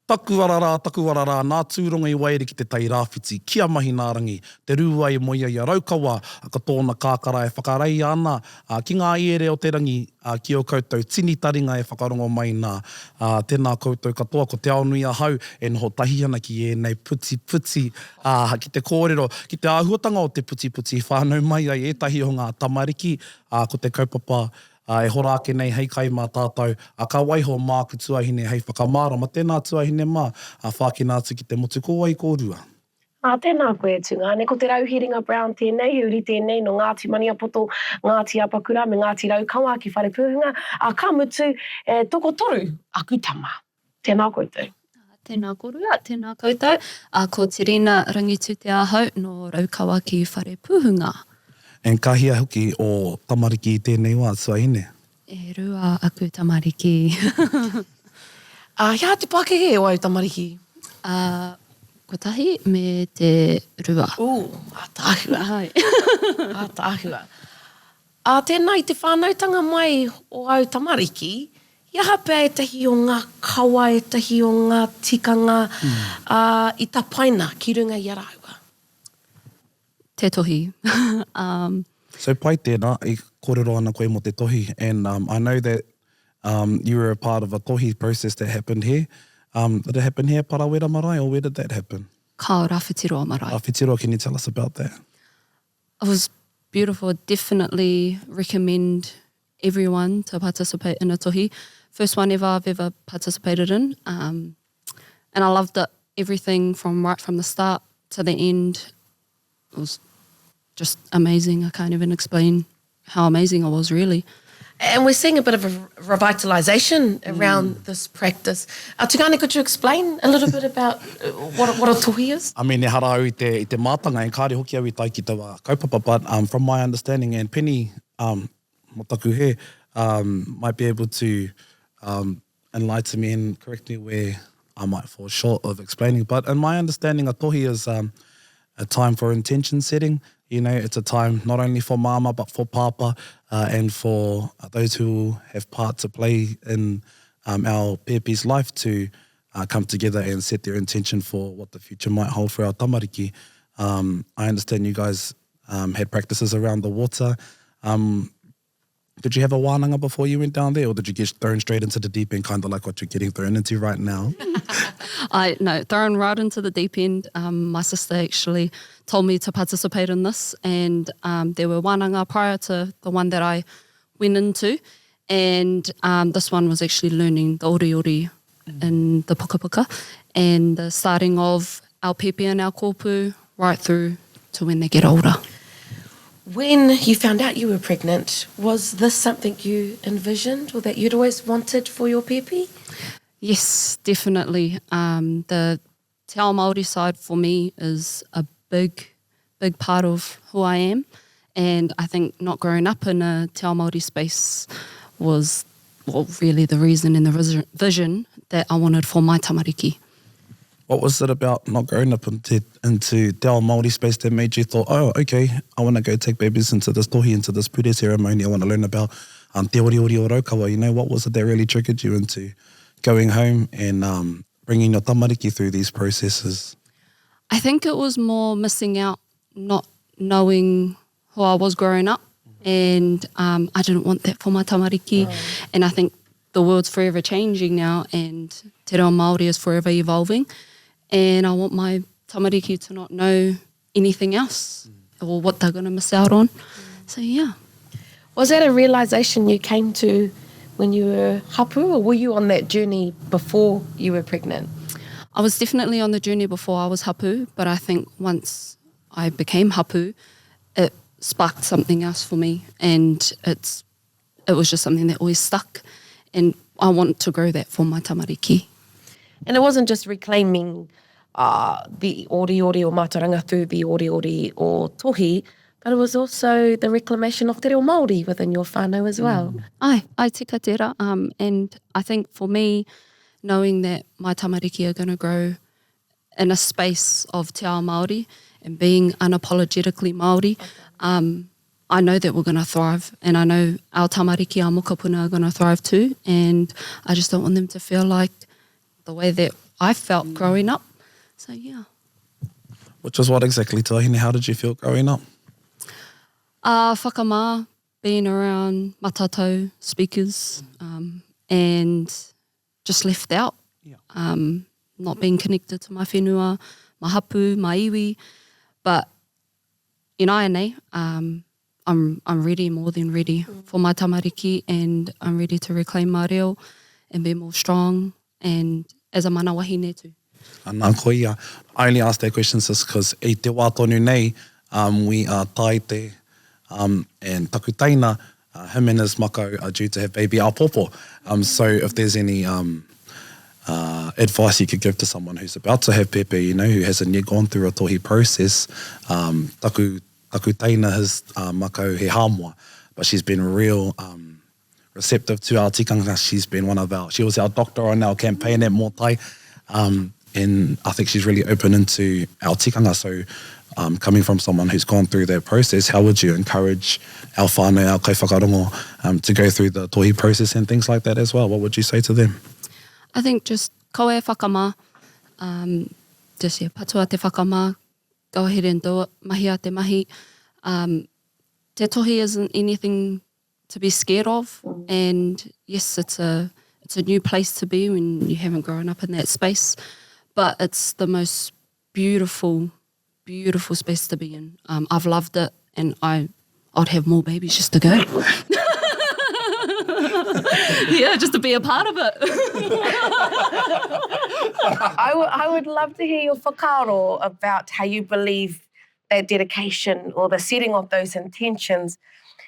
Taku arara, nā tūronga I waere ki te tai rāwhiti, kia mahi nā rangi, te rūa I moia I a Raukawa, ka tōna kākara e whakarei ana, ki ngā iere o te rangi, ki o koutou tini taringa e whakarongo mai nā, tēnā koutou katoa, ko Teaonui a hau, e noho tahi ana ki e nei puti, ki te kōrero, ki te āhuatanga o te puti, whānau mai ai ētahi o ngā tamariki, ko te kaupapa, e hora ake nei hei kai mā tātou, ka waiho māku tuahine hei whakamāra, ma tēnā tuahine mā, whākina atu ki te motu ko ai kōrua. Tēnā koe tunga, ne ko te Rauhiringa Brown tēnei, uri tēnei no Ngāti Maniapoto, Ngāti Apakura, me Ngāti Raukawa ki whare pūhunga, ka mutu toko toru aku tama. Tēnā koutou. Tēnā korua, tēnā koutou. Ko Terina Rangitutia hau no Raukawa ki whare pūhunga. En kahia hoki o tamariki I tēnei wā tuahine? E rua aku tamariki. Hea te Pākehē o au tamariki? Ko tahi me te rua. Tāhua. Hai. Tāhua. Tēnā I te whānautanga mai o au tamariki, ia pēr etahi o ngā kawa, etahi o ngā tikanga I tā paina ki runga I a rāua. Te tohi. So pai tēnā, I kōrero ana koe mo te tohi, and I know that you were a part of a tohi process that happened here. Did it happen here, Parawera Marae, or where did that happen? Ka Rāwhitiroa Marae. Rāwhitiroa, can you tell us about that? It was beautiful. Definitely recommend everyone to participate in a tohi. First one ever I've ever participated in. And I loved it. Everything right from the start to the end. It was just amazing. I can't even explain how amazing it was, really. And we're seeing a bit of a revitalisation around this practice. Tigane, could you explain a little bit about what a tohi is? I mean, e hara au I te mātanga, and kāre hoki au I tai ki te wā kaupapa, but from my understanding, and Penny Motaku he, might be able to enlighten me and correct me where I might fall short of explaining. But in my understanding, a tohi is a time for intention setting. You know, it's a time not only for mama, but for papa, and for those who have part to play in our pēpi's life to come together and set their intention for what the future might hold for our tamariki. I understand you guys had practices around the water. Did you have a wānanga before you went down there, or did you get thrown straight into the deep end, kind of like what you're getting thrown into right now? No, thrown right into the deep end. My sister actually told me to participate in this, and there were wānanga prior to the one that I went into, and this one was actually learning the ori in the puka and the starting of our pēpi and our kōpū right through to when they get older. When you found out you were pregnant, was this something you envisioned or that you'd always wanted for your pēpi? Yes, definitely. The te ao Māori side for me is a big part of who I am, and I think not growing up in a te ao Māori space was really the reason and the vision that I wanted for my tamariki. What was it about not growing up into te ao Māori space that made you thought, oh, okay, I want to go take babies into this tohi, into this pure ceremony, I want to learn about te ori o Raukawa, you know, what was it that really triggered you into going home and bringing your tamariki through these processes? I think it was more missing out, not knowing who I was growing up, and I didn't want that for my tamariki, and I think the world's forever changing now, and te reo Māori is forever evolving, and I want my tamariki to not know anything else or what they're going to miss out on. So, yeah. Was that a realisation you came to when you were hapu, or were you on that journey before you were pregnant? I was definitely on the journey before I was hapu, but I think once I became hapu, it sparked something else for me, and it was just something that always stuck, and I want to grow that for my tamariki. And it wasn't just reclaiming the ori or mātarangatu, the ori or tohi, but it was also the reclamation of te reo Māori within your whānau as well. Ai tika tera, and I think for me, knowing that my tamariki are going to grow in a space of te ao Māori and being unapologetically Māori, I know that we're going to thrive, and I know our tamariki, our mokapuna are going to thrive too, and I just don't want them to feel like the way that I felt growing up. So, yeah. Which was what exactly, Tohi? How did you feel growing up? Whakamā, being around matatau speakers, and just left out. Yeah. Not being connected to my whenua, my hapu, my iwi. But in Aenei, I'm ready, more than ready for my tamariki, and I'm ready to reclaim my reo and be more strong and as a mana wahine too. Nā koia. I only asked that question just because e te wā tonu nei, we are taite and takutaina, him and his mako are due to have baby apopo. So if there's any advice you could give to someone who's about to have pēpi, you know, who hasn't yet gone through a tohi process, takutaina his mako he hāmoa, but she's been real receptive to our tikanga. She was our doctor on our campaign at Motai, and I think she's really open into our tikanga. So coming from someone who's gone through that process, how would you encourage our whānau, our kaiwhakarongo, to go through the tohi process and things like that as well? What would you say to them? I think just koe whakamā, just patua te whakamā, go ahead and do it, mahi a te mahi. Te tohi isn't anything to be scared of, and yes, it's a new place to be when you haven't grown up in that space, but it's the most beautiful space to be in. I've loved it, and I'd have more babies just to go. Yeah, just to be a part of it. I would love to hear your whakaaro about how you believe that dedication or the setting of those intentions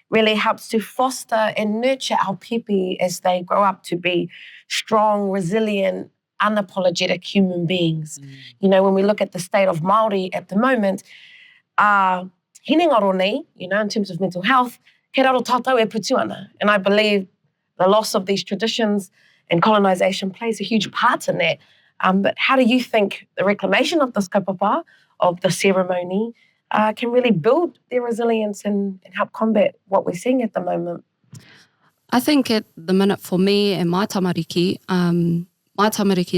really helps to foster and nurture our pēpi as they grow up to be strong, resilient, unapologetic human beings. You know, when we look at the state of Māori at the moment, hinengaro nei, you know, in terms of mental health, he raro tātou e putu ana. And I believe the loss of these traditions and colonisation plays a huge part in that. But how do you think the reclamation of this kaupapa, of the ceremony, can really build their resilience and help combat what we're seeing at the moment? I think at the minute for me and my tamariki,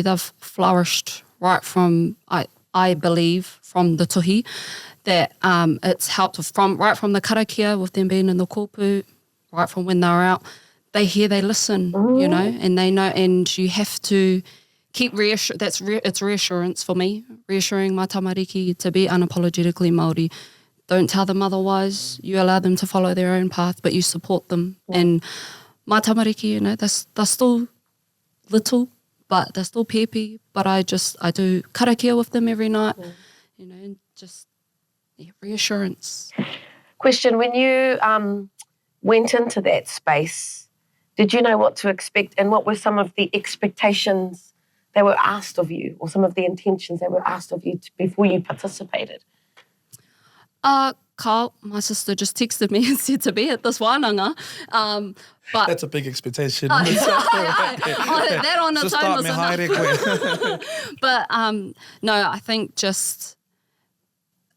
they've flourished right from, I believe, from the tohi, that it's helped right from the karakia, with them being in the kōpū, right from when they were out. They hear, they listen, you know, and they know, and you have to keep it's reassurance for me, reassuring my tamariki to be unapologetically Māori. Don't tell them otherwise. You allow them to follow their own path, but you support them. And my tamariki, you know, they're still little, but they're still pēpi. But I do karakia with them every night, you know, just reassurance. Question, when you went into that space, did you know what to expect, and what were some of the expectations that were asked of you, or some of the intentions that were asked of you before you participated? Carl, my sister, just texted me and said to be at this wānanga. But That's a big expectation. that on its own was enough. But no, I think just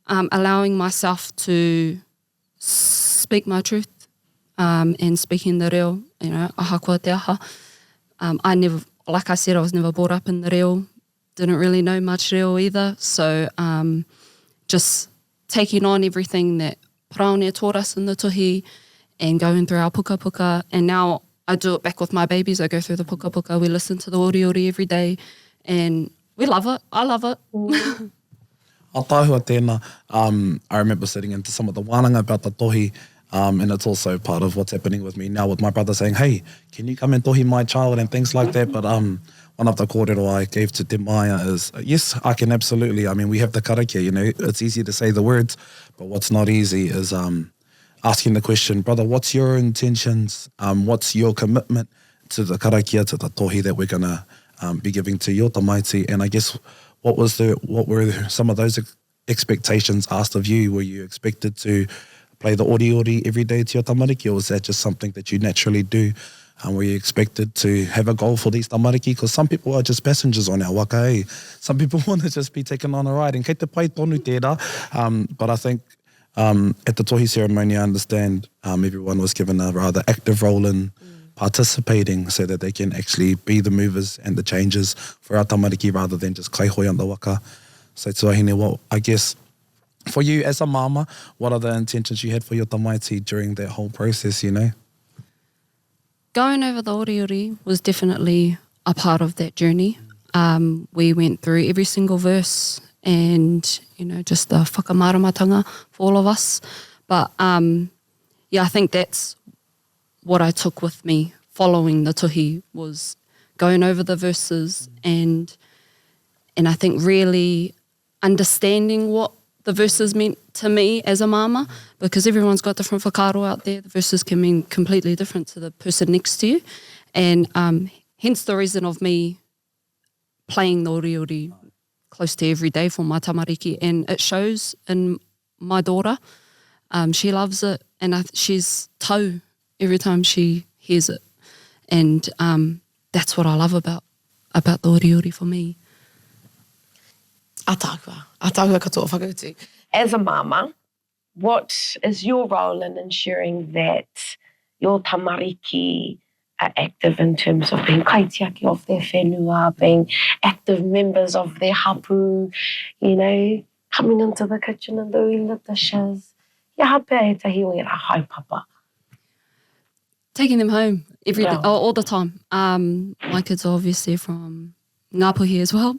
allowing myself to speak my truth and speaking the reo, you know, aha kua te aha. I never, like I said, I was never brought up in the reo, didn't really know much reo either, so just taking on everything that Praone taught us in the tohi and going through our puka puka, and now I do it back with my babies. I go through the puka puka, we listen to the ori ori every day, and we love it. I love it. A tāhua tēnā, I remember sitting into some of the wānanga about the tohi, and it's also part of what's happening with me now with my brother saying, hey, can you come and tohi my child and things like that. But one of the kōrero I gave to Te Maia is, yes, I can absolutely. I mean, we have the karakia, you know, it's easy to say the words, but what's not easy is asking the question, brother, what's your intentions? What's your commitment to the karakia, to the tohi that we're going to be giving to your tamaiti? And I guess what were some of those expectations asked of you? Were you expected to play the ori ori every day to your tamariki, or was that just something that you naturally do? Were you expected to have a goal for these tamariki? Because some people are just passengers on our waka, eh? Some people want to just be taken on a ride. And kei te pai tonu tērā. But I think at the tohi ceremony, I understand everyone was given a rather active role in participating so that they can actually be the movers and the changers for our tamariki rather than just kaihoi on the waka. So tuahine, well, I guess for you as a mama, what are the intentions you had for your tamaiti during that whole process, you know? Going over the oriori was definitely a part of that journey. We went through every single verse and, you know, just the whakamaramatanga for all of us. But, yeah, I think that's what I took with me following the Tohi was going over the verses and I think really understanding what the verses meant to me as a mama, because everyone's got different whakaaro out there. The verses can mean completely different to the person next to you. And hence the reason of me playing the oriori close to every day for my tamariki. And it shows in my daughter. She loves it and she's tau every time she hears it. And that's what I love about the oriori for me. Atāhua katoa whakautu. As a mama, what is your role in ensuring that your tamariki are active in terms of being kaitiaki of their whenua, being active members of their hapu, you know, coming into the kitchen and doing the dishes? Ia hapea e tahi o i rā haupapa. Taking them home every day, all the time. My kids are obviously from Ngāpuhi as well.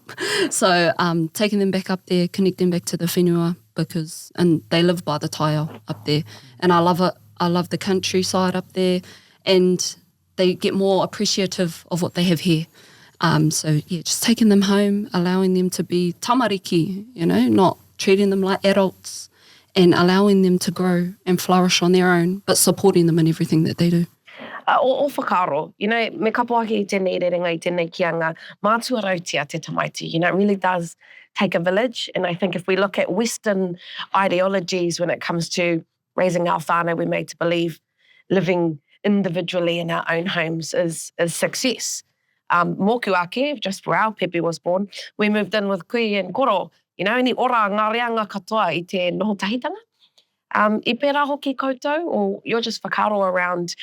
So taking them back up there, connecting back to the whenua and they live by the taiao up there. And I love it. I love the countryside up there and they get more appreciative of what they have here. So yeah, just taking them home, allowing them to be tamariki, you know, not treating them like adults and allowing them to grow and flourish on their own, but supporting them in everything that they do. O whakaaro, you know, me kapoaki I tēnei rerenga I tēnei kianga, mātua rautia te tamaiti. You know, it really does take a village. And I think if we look at Western ideologies when it comes to raising our whānau, we're made to believe living individually in our own homes is success. Mōku ake, just where our pēpi was born, we moved in with kui and koro. You know, ni ora ngā reanga katoa I te noho tahitanga. I pērā hoki koutou, or you're just whakaaro around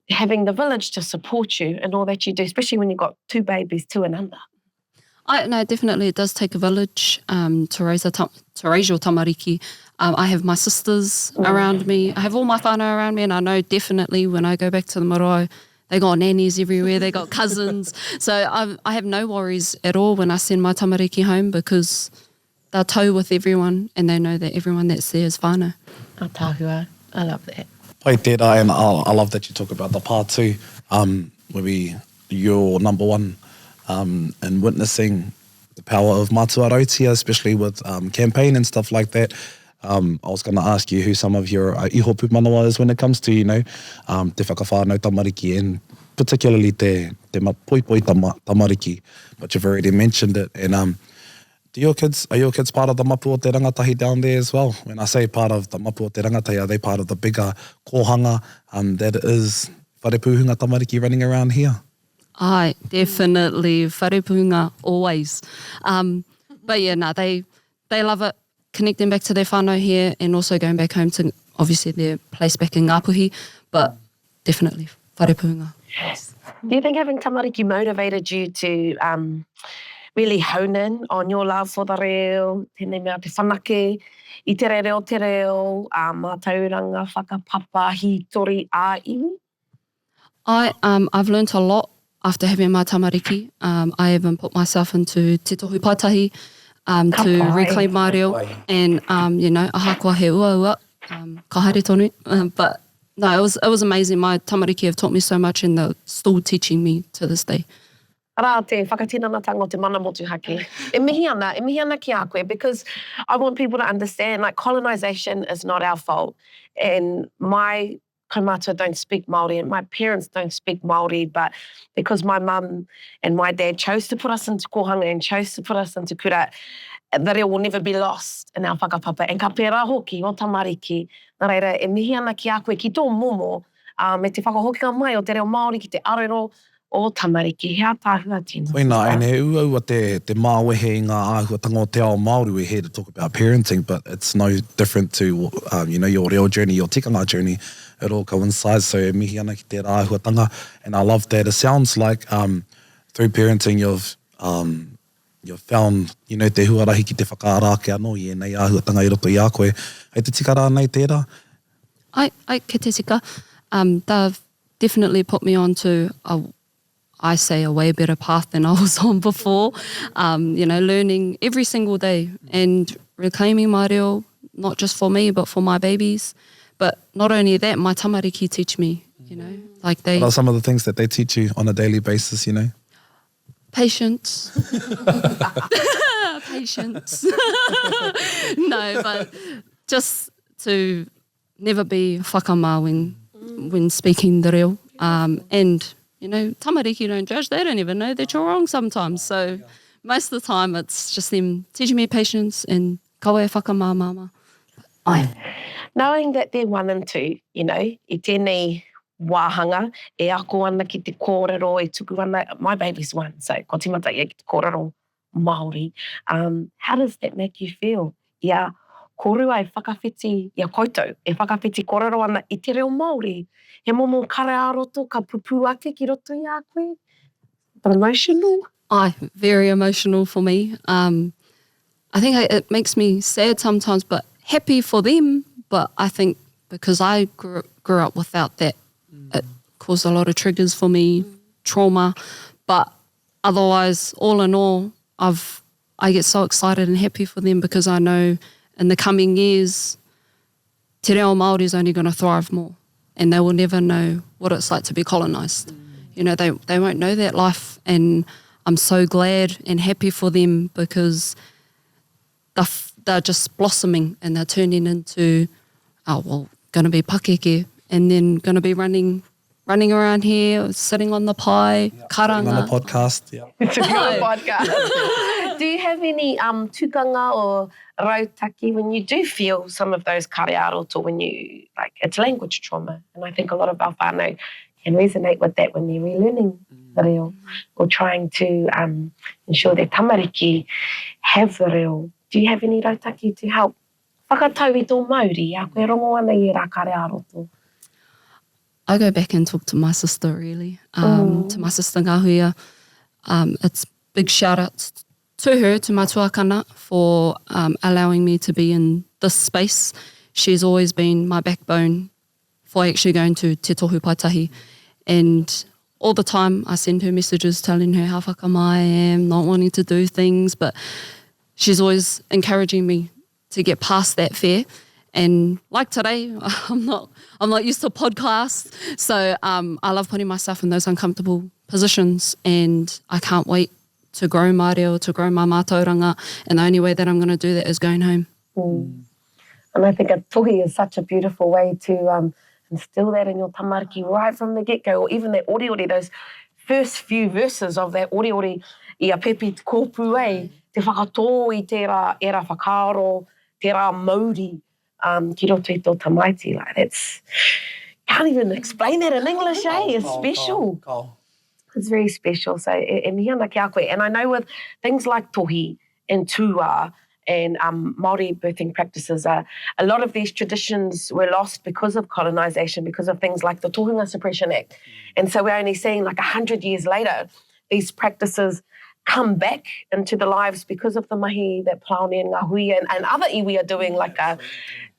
having the village to support you and all that you do, especially when you've got two babies, 2 and under. No, definitely it does take a village to raise your tamariki. I have my sisters around me. I have all my whānau around me, and I know definitely when I go back to the marae, they got nannies everywhere, they got cousins. So I have no worries at all when I send my tamariki home because they're tau with everyone and they know that everyone that's there is whānau. Atāhua, I love that. Pai tērā, and I love that you talk about the pā too. Maybe you're number one in witnessing the power of mātua rautia, especially with campaign and stuff like that. I was going to ask you who some of your iho pūmanawa is when it comes to, you know, te whakawhānau tamariki and particularly te poipoi tamariki, but you've already mentioned it. And are your kids part of the mapu o te rangatahi down there as well? When I say part of the mapu o te rangatahi, are they part of the bigger kohanga that is wharepuhunga tamariki running around here? Aye, definitely wharepuhunga always. But yeah, no, they love it, connecting back to their whānau here and also going back home to obviously their place back in Ngāpuhi, but definitely wharepuhunga. Yes. Do you think having tamariki motivated you to really hone in on your love for the reo, tēnei mea te whanake, I te reo, mā tauranga, whakapapa, hitori, ā-iwi? I've learnt a lot after having my tamariki. I even put myself into te tohu paitahi to reclaim my reo and, you know, ahakoa he ua, ka haere tonu. But no, it was amazing. My tamariki have taught me so much and they're still teaching me to this day. Ara te whakatinanatanga o te mana motu haki. E mihi ana ki a koe, because I want people to understand, like, colonisation is not our fault. And my kaumātua don't speak Māori and my parents don't speak Māori, but because my mum and my dad chose to put us into kohanga and chose to put us into kura, the reo will never be lost in our whakapapa. And ka pērā hoki o tamariki, nā reira, e mihi ana ki a koe ki tō momo, me te whakahokinga mai o te reo Māori ki te arero, o tamariki, hea tāhua tino. Koina, and he ua te māwehe i ngā āhuatanga o te ao Māori, we're here to talk about parenting, but it's no different to, your reo journey, your tikanga journey. It all coincides, so e mihi ana ki te āhuatanga, and I love that. It sounds like through parenting you've found, te huarahi ki te whakaarake anō i nei āhuatanga I roto I a koe. Hei te tika rā nei tērā? Ai, ke te tika. They've definitely put me onto I say a way better path than I was on before. Learning every single day and reclaiming my reo, not just for me, but for my babies. But not only that, my tamariki teach me, like they... What are some of the things that they teach you on a daily basis, Patience. Patience. No, but just to never be whakama when speaking the reo. And, tamariki don't judge. They don't even know that you're wrong sometimes. So most of the time it's just them teaching me patience and kawe whakama mama. Knowing that they're 1 and 2, I tēnei wāhanga, e ako ana ki te kōrero, e tuku ana, my baby's 1, so ko timata ia ki te kōrero Māori. How does that make you feel? Ia korua e whakawhiti, ia koutou, e whakawhiti kōrero ana I te reo Māori. He momo kare a roto, ka pupu ake ki roto I a koe. But emotional? Very emotional for me. I think it makes me sad sometimes, but happy for them. But I think because I grew up without that, it caused a lot of triggers for me, trauma. But otherwise, all in all, I get so excited and happy for them because I know in the coming years, te reo Māori is only going to thrive more and they will never know what it's like to be colonised. They won't know that life, and I'm so glad and happy for them because they're just blossoming and they're turning into, going to be pakeke and then going to be running around here, sitting on the pai, karanga. On the podcast, yeah. It's a good podcast. Do you have any tikanga or rautaki when you do feel some of those kariaroto when you, it's language trauma, and I think a lot of our whānau can resonate with that when they're relearning the reo or trying to ensure their tamariki have the reo. Do you have any rautaki to help whakatau I tō Māori, a koe rongo ana I rā kariaroto? I go back and talk to my sister, really, to my sister Ngahuia. It's big shout out to her, to my tuakana, for allowing me to be in this space. She's always been my backbone for actually going to Te Tohu Paitahi. And all the time I send her messages telling her how whakama I am, not wanting to do things, but she's always encouraging me to get past that fear. And like today, I'm not used to podcasts, so I love putting myself in those uncomfortable positions, and I can't wait to grow my reo, to grow my mātauranga, and the only way that I'm going to do that is going home. And I think a tohi is such a beautiful way to instill that in your tamariki right from the get-go, or even that ori, those first few verses of that ori, I a pēpi kōpū e, te whakatō I tērā era whakaaro, tērā mauri, ki roto I tō tamaiti. That's, can't even explain that in English, It's special. It's very special. So, e mihi ana ki a koe. And I know with things like tohi and tua and Māori birthing practices, a lot of these traditions were lost because of colonisation, because of things like the Tohunga Suppression Act. And so we're only seeing 100 years later, these practices come back into the lives because of the mahi that Plaone and Ngahui and other iwi are doing, like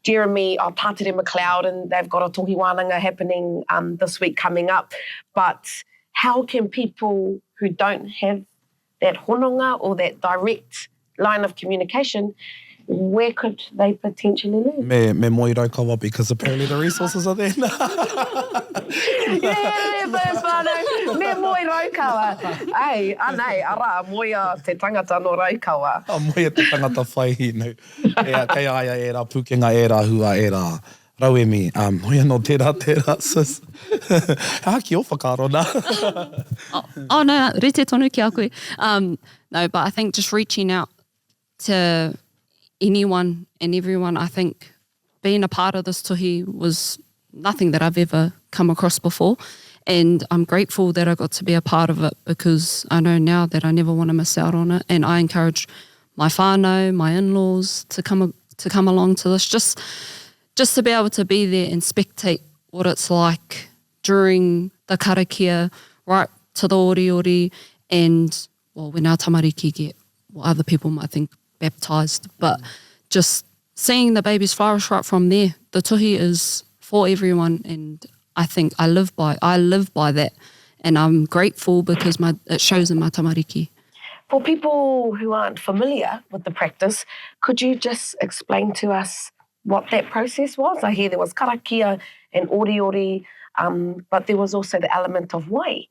Jeremy, Tātere McLeod, and they've got a tohi wānanga happening this week coming up. But how can people who don't have that hononga or that direct line of communication, where could they potentially live? Me moi Raukawa, because apparently the resources are there. Me moi Raukawa. Ai, anei, ara, moia te tangata no Raukawa. Moia te tangata whai hinu. Kei aia e rā pukenga e rā hua e rā rauemi. Moia no tērā, sis. Haki o whakaro nā. No, rete tonu ki a koe. No, but I think just reaching out to anyone and everyone, I think being a part of this tohi was nothing that I've ever come across before. And I'm grateful that I got to be a part of it, because I know now that I never want to miss out on it. And I encourage my whānau, my in-laws to come along to this, just to be able to be there and spectate what it's like during the karakia, right to the ori, and, well, when our tamariki get what other people might think baptised, but just seeing the babies flourish right from there. The tohi is for everyone, and I think I live by that, and I'm grateful because it shows in my tamariki. For people who aren't familiar with the practice, could you just explain to us what that process was? I hear there was karakia and ori, but there was also the element of wai.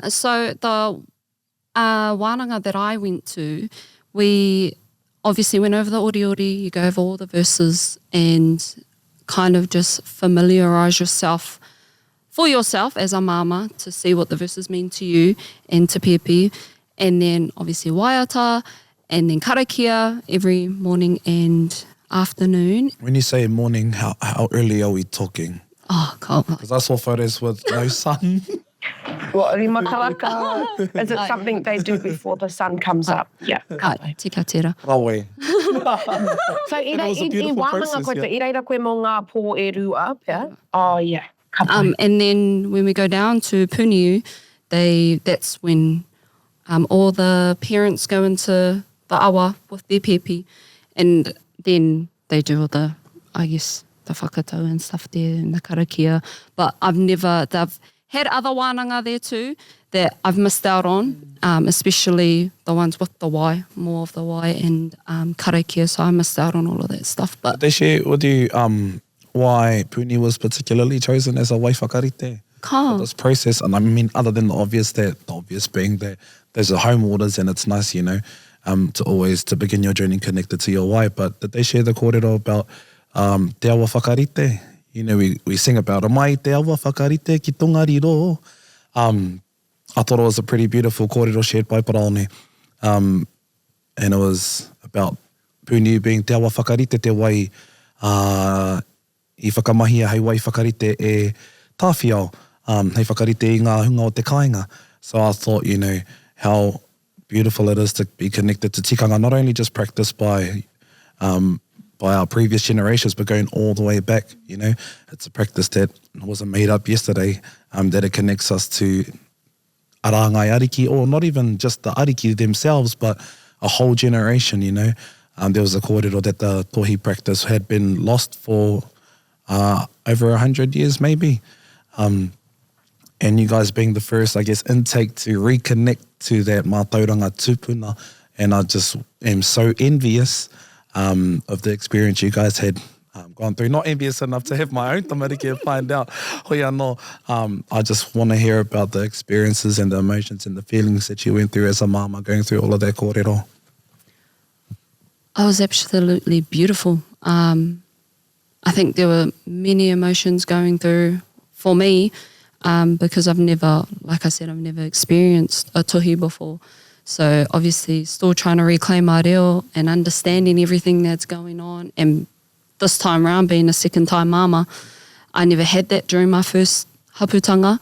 So the wānanga that I went to, we obviously went over the ori, you go over all the verses and kind of just familiarise yourself for yourself as a mama to see what the verses mean to you and to pēpi, and then obviously waiata, and then karakia every morning and afternoon. When you say morning, how early are we talking? Oh, God. Because I saw photos with no sun. Well, rimakaraka, is it something they do before the sun comes up? Yeah. Tika tera. Rawe. So It was a beautiful process, koe te yeah. ireira koe mō ngā pō e rua, yeah? Oh, yeah. And then when we go down to Puniu, that's when all the parents go into the awa with their pēpi, and then they do all the, I guess, the whakatau and stuff there and the karakia. But they've had other wānanga there too that I've missed out on, especially the ones with the wai, more of the wai and karakia, so I missed out on all of that stuff. But Did they share with you why Puni was particularly chosen as a wai whakarite for this process? And I mean, other than the obvious being that there's a home orders and it's nice, to begin your journey connected to your wai, but did they share the kōrero about te awa whakarite? We sing about mai te awa whakarite ki tongariro. I thought it was a pretty beautiful kōrero shared by Paraone. And it was about Puni being te awa whakarite te wai I whakamahia hei wai whakarite e tāwhiao, hei whakarite I ngā hunga o te kāinga. So I thought, how beautiful it is to be connected to tikanga, not only just practiced by our previous generations, but going all the way back. It's a practice that wasn't made up yesterday, that it connects us to arangai ariki, or not even just the ariki themselves, but a whole generation. There was a kōrero that the Tohi practice had been lost for over 100 years maybe, and you guys being the first, I guess, intake to reconnect to that mātauranga tupuna, and I just am so envious of the experience you guys had gone through. Not envious enough to have my own tamariki and find out. Hoi anō, I just want to hear about the experiences and the emotions and the feelings that you went through as a mama going through all of that kōrero. I was absolutely beautiful. I think there were many emotions going through for me because I've never experienced a tohi before. So obviously still trying to reclaim my reo and understanding everything that's going on. And this time around, being a second time mama, I never had that during my first haputanga,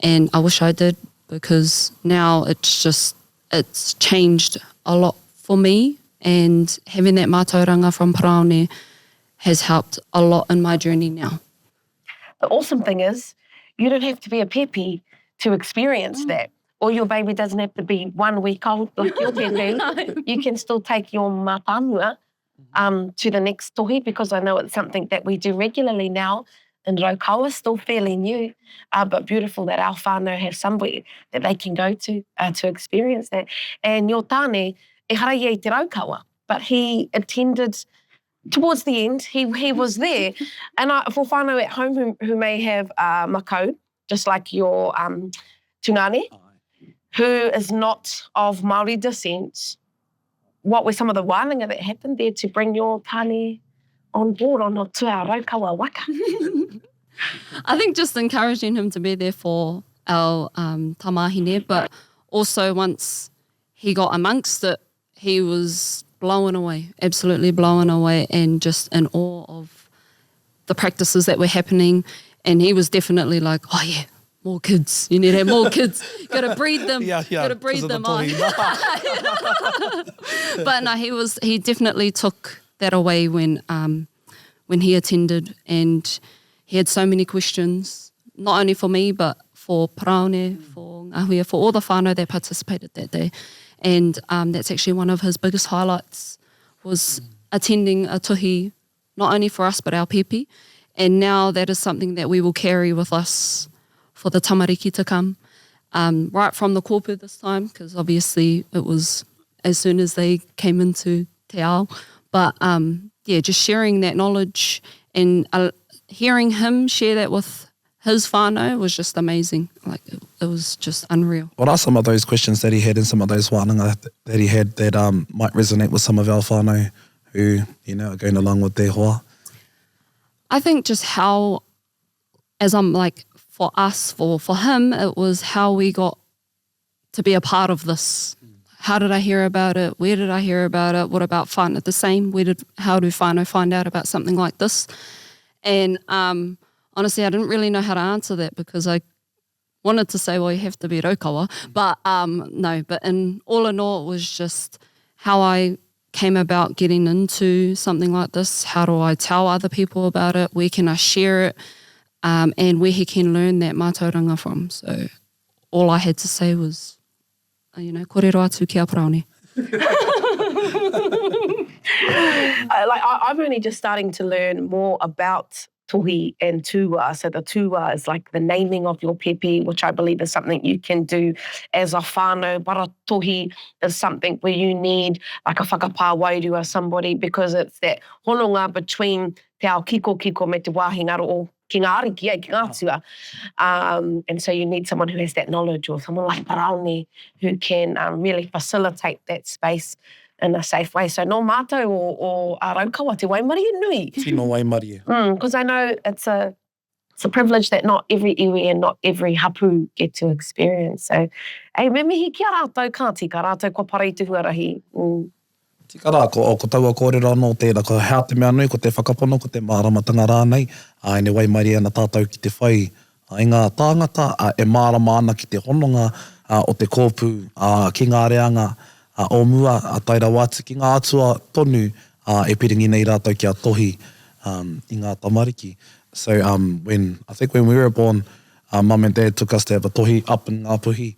and I wish I did, because now it's changed a lot for me, and having that mātauranga from Paraone has helped a lot in my journey now. The awesome thing is, you don't have to be a pēpi to experience that. Or your baby doesn't have to be 1 week old like your baby. You can still take your māpanua to the next tohi, because I know it's something that we do regularly now in Raukawa, still fairly new, but beautiful that our whānau have somewhere that they can go to experience that. And your tāne, e harai e te Raukawa, but he attended towards the end, he was there. And for whānau at home who may have makau, just like your tungane, who is not of Māori descent, what were some of the wānanga that happened there to bring your tāne on board on to our Raukawa waka? I think just encouraging him to be there for our tamahine, but also once he got amongst it, he was blown away, absolutely blown away, and just in awe of the practices that were happening And he was definitely like, oh yeah, more kids. You need to have more kids. Got to breed them. Yeah, Got to breed them on. Tohi. But no, he definitely took that away when he attended, and he had so many questions, not only for me, but for Praone, for Ngahuia, for all the whānau that participated that day. And that's actually one of his biggest highlights, was attending a tohi, not only for us, but our pēpi. And now that is something that we will carry with us for the tamariki to come, right from the kōpū this time, because obviously it was as soon as they came into te ao. But yeah, just sharing that knowledge and hearing him share that with his whānau was just amazing. Like, it was just unreal. What are some of those questions that he had and some of those wānanga that he had that might resonate with some of our whānau who, you know, are going along with their hoa? I think just how, as I'm like, for us, for him, it was how we got to be a part of this. How did I hear about it? Where did I hear about it? What about whānau? The same. How do whānau find out about something like this? And honestly, I didn't really know how to answer that, because I wanted to say, well, you have to be Raukawa. But no, but in all, it was just how I came about getting into something like this. How do I tell other people about it? Where can I share it? And where he can learn that mātauranga from. So all I had to say was, you know, kōrero atu ki a Praone. I'm only just starting to learn more about Tohi and Tua. So the Tua is like the naming of your pēpi, which I believe is something you can do as a whānau. But a Tohi is something where you need like a whakapā wairu or somebody, because it's that hononga between te ao kiko me te wāhingaro o ki ngā ariki, ki ngā tua. And so you need someone who has that knowledge, or someone like Praone who can really facilitate that space in a safe way. So no mātou o Raukawa te waimarie nui. Tino waimarie. Because I know it's a privilege that not every iwi and not every hapu get to experience. So, me mihi ki a rātou kāti, ka rātou kua parei te huarahi. Tika rā, ko taua kōrero anō tērā, ko hea te mea nui, ko te whakapono, ko te māramatanga rānei, e ne waimarie ana tātou ki te whai. I ngā tāngata, e mārama ana ki te hononga o te kōpū, ki ngā reanga, o mua, taira wātu, ki ngā atua tonu, e piringi nei rātou ki a Tohi, i ngā tamariki. So when we were born, Mum and Dad took us to have a tohi up in Ngāpuhi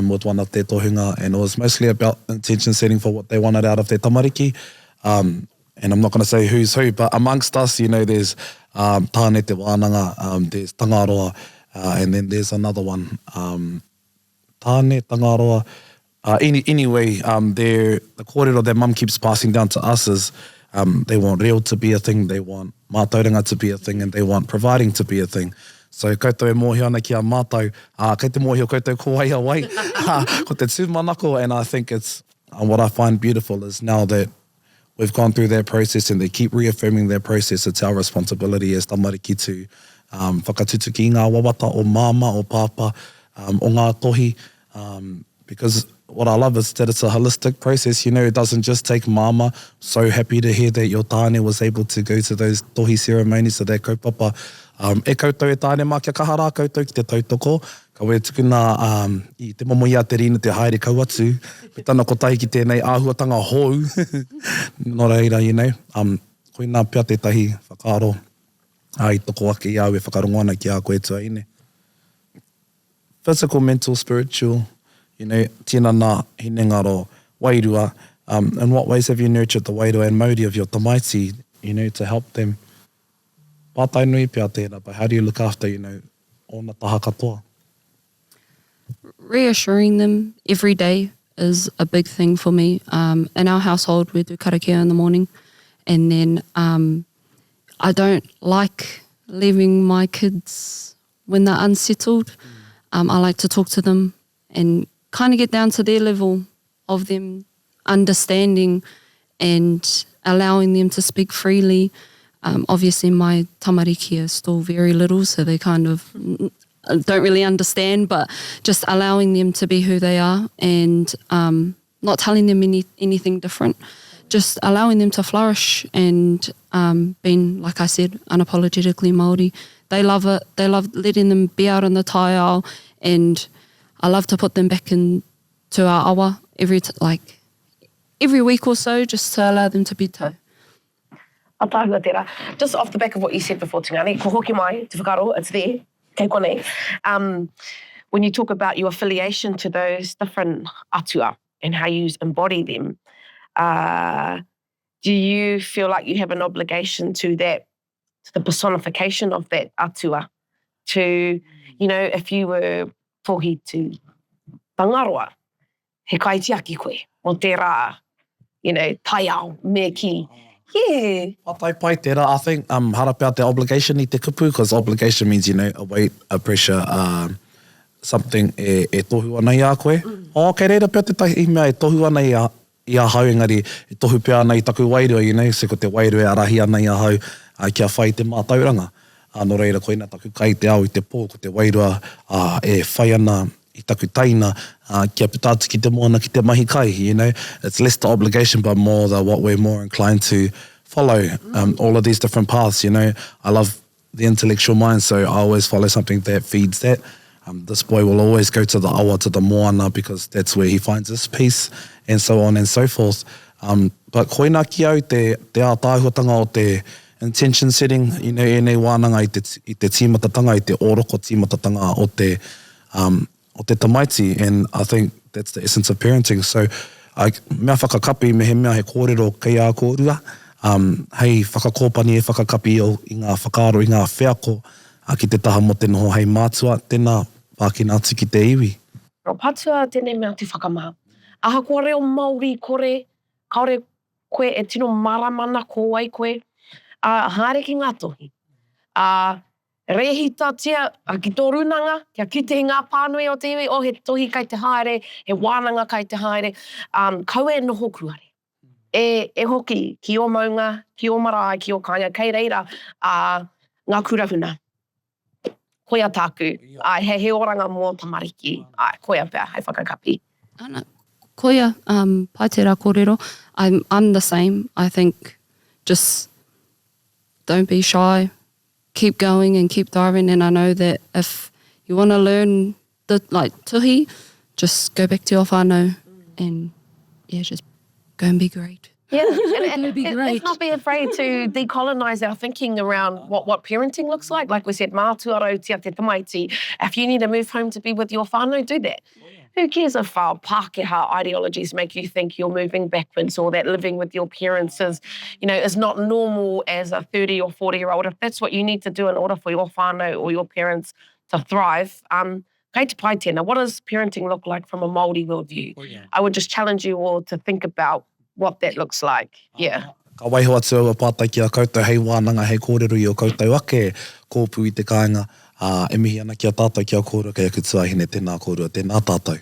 with one of their tohunga, and it was mostly about intention setting for what they wanted out of their tamariki. And I'm not going to say who's who, but amongst us, you know, there's tāne te wānanga, there's tangaroa, and then there's another one, tāne, tangaroa. Anyway, the kōrero that Mum keeps passing down to us is they want reo to be a thing, they want mātauranga to be a thing, and they want providing to be a thing. So koutou e mōhio ana ki a mātou, kei te mōhio koutou ko wai awai, ko te tūmanako, and I think it's, what I find beautiful is now that we've gone through that process and they keep reaffirming that process, it's our responsibility as tamariki to whakatutu ki ngā wawata o māma, o pāpa, o ngā tohi, because what I love is that it's a holistic process. You know, it doesn't just take mama. So happy to hear that your tāne was able to go to those tohi ceremonies, so that kaupapa. E koutou e tāne mā kia kahara koutou ki te tautoko. Ka wea tukuna I te momo ia Terina te haere kau atu. Me tana kotahi ki tēnei āhuatanga hou. Nō reira, you know. Koe nā pia tētahi whakaaro. I toko ake ia we whakarongo ana ki a koe tuaine. Physical, mental, spiritual. You know, tēnā nā hinengaro wairua. In what ways have you nurtured the wairua and mauri of your tamaiti, you know, to help them? Pātai nui pia tērā, but how do you look after, you know, ona taha katoa? Reassuring them every day is a big thing for me. In our household, we do karakia in the morning, and then I don't like leaving my kids when they're unsettled. I like to talk to them and kind of get down to their level of them understanding and allowing them to speak freely. Obviously, my tamariki are still very little, so they kind of don't really understand, but just allowing them to be who they are and not telling them anything different, just allowing them to flourish and being, like I said, unapologetically Māori. They love it. They love letting them be out in the tai ao, and I love to put them back into our awa every week or so, just to allow them to be tau. Atahua tērā. Just off the back of what you said before, Tingani, ko hoki mai, te whakaro, it's there, kei konei. When you talk about your affiliation to those different atua and how you embody them, do you feel like you have an obligation to that, to the personification of that atua? To, you know, if you were tohi to Tangaroa, he kaitiaki koe, o tērā, you know, tai ao, me ki. Yeah. Patai pai tērā, I think harapea te obligation I te kupu, because obligation means, you know, a weight, a pressure, something e tohu ana I a koe. Kei reira pia te tahi mea e tohu ana I a hau, engari e tohu pia ana I taku wairua, you know, se ko te wairua e arahi ana I a hau, kia whai te mātauranga. No reira koina taku kai te au I te pō, ko te wairua e whai ana I taku taina, kia pitatu ki te moana ki te mahi kai, you know. It's less the obligation, but more what we're more inclined to follow, all of these different paths, you know. I love the intellectual mind, so I always follow something that feeds that. This boy will always go to the awa, to the moana, because that's where he finds his peace, and so on and so forth. But koina ki au te ātāhuatanga o te intention setting, you know, e nei wānanga I te tīmatatanga, I te ōroko tīmatatanga o te tamaiti, and I think that's the essence of parenting. So, mea whakakapi me he mea he kōrero kei a kōrua, hei whakakōpani e whakakapi I ngā whakaaro, I ngā wheako, ki te taha mo te noho hei mātua, tēnā pākina atu ki te iwi. No patua tēnei mea te whakamaha. Aha kua reo Māori kore, kaore koe e tino maramana ko ai koe, haere ki ngā tohi. Rehitatia, ki tō runanga, kia kite ngā pānui o te iwi, he tohi kai te haere, he wānanga kai te haere, kaua e noho kruare. E hoki, ki o maunga, ki o marae, ki o kāinga, kei reira, ngā kurahuna. Koia tāku, he oranga mō tamariki, koia pēr, hei whakakapi. Ana, koia, pai tērā kōrero, I'm the same. I think just don't be shy. Keep going and keep diving, and I know that if you want to learn tuhi, just go back to your whānau and just go and be great. Yeah, and let's not be afraid to decolonize our thinking around what parenting looks like. Like we said, mātuaro tia te tamaiti. If you need to move home to be with your whānau, do that. Who cares if Pākehā ideologies make you think you're moving backwards, or that living with your parents is not normal as a 30 or 40-year-old. If that's what you need to do in order for your whānau or your parents to thrive, kei te pai tēnā, what does parenting look like from a Māori worldview? I would just challenge you all to think about what that looks like. Yeah. Ka waihoa tua pātai ki a koutou, hei wānanga, hei kōrero I o koutou ake, kōpū I te kāinga, e mihi ana ki a tātou ki a kōrero, kei a kutua hine tēnā kōrero, tēnā tātou.